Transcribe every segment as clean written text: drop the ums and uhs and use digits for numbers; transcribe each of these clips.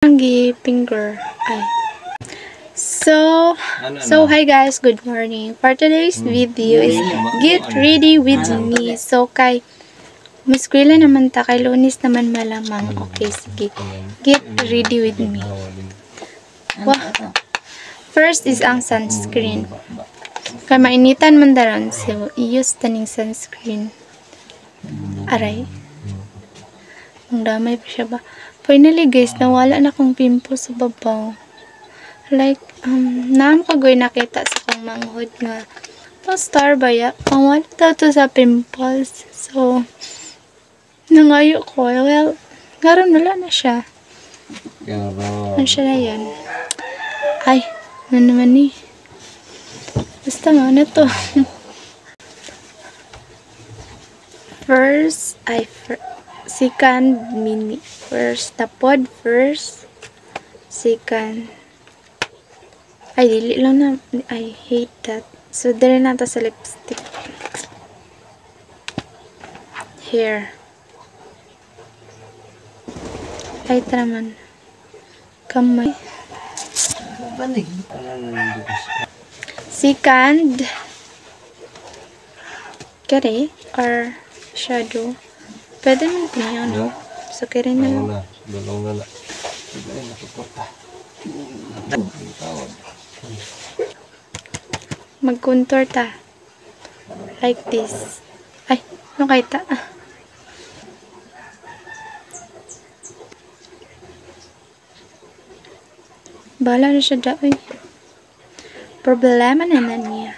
Finger. Ay. So hi guys, good morning. For today's video is get ready with me. So kay muskwila naman ta, kay Lunes naman malamang. Okay, sige. Get ready with me. Wow. First is ang sunscreen. Kay mainitan man daron, so i-use taning sunscreen. Aray. Ang damay pa siya ba? Finally guys, nawala na akong pimples sa babaw. Like, naam ko goy nakita sa kong manghod nga. To star ba ya? Ang wala daw to sa pimples. So, nangayo ko. Well, ngaron wala na siya. Ano siya na yan? Ay, ano naman eh. Basta nga na to. Second mini. First, tapod first. Second. Ay, dili lang na. I hate that. So, dali na ito sa lipstick. Here. Ay, naman. Kamay. Second. Kere or shadow. Pwede man po niya, no? So, kere na lang. Mag-contour ta. Like this. Ay, ano kayo ta? Bahala na siya daw. Problema na niya.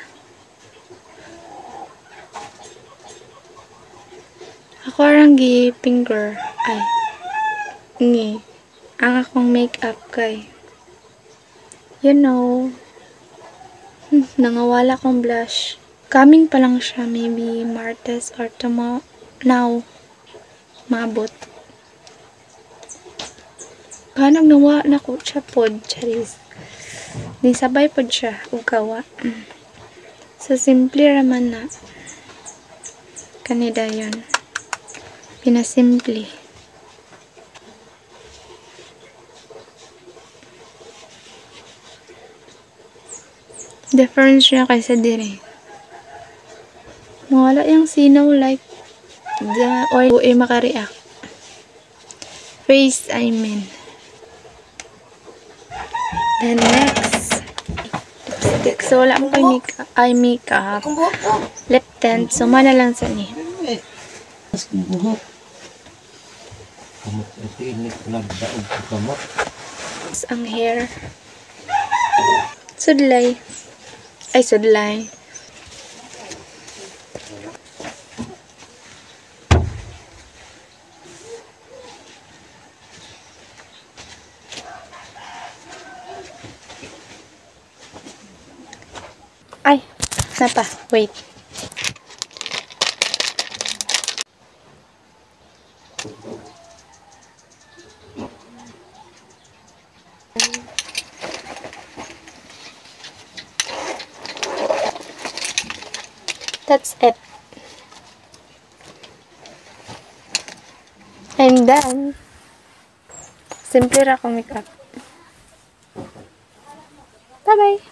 Ako arang finger. Ay. Ngi. Ang akong makeup kay. You know. Nangawala kong blush. Coming pa lang siya. Maybe Martes or tomorrow. Now. Maabot. Kanang nawa na ko siya pod. Charis. Nisabay pod siya. Ugawa. So, simple raman na. Kanida yun. Pinasimple. Difference siya kaysa dire. Mawala yung sinaw like the oil ay makareact. Face, I mean. Then next, lipstick. So, wala mo kay makeup. Lip tint. So, mana lang sa ni. Ang hair. Sudlay. Ay, sudlay. Ay, napa. Wait. That's it. I'm done. Simple ra akong makeup. Bye-bye.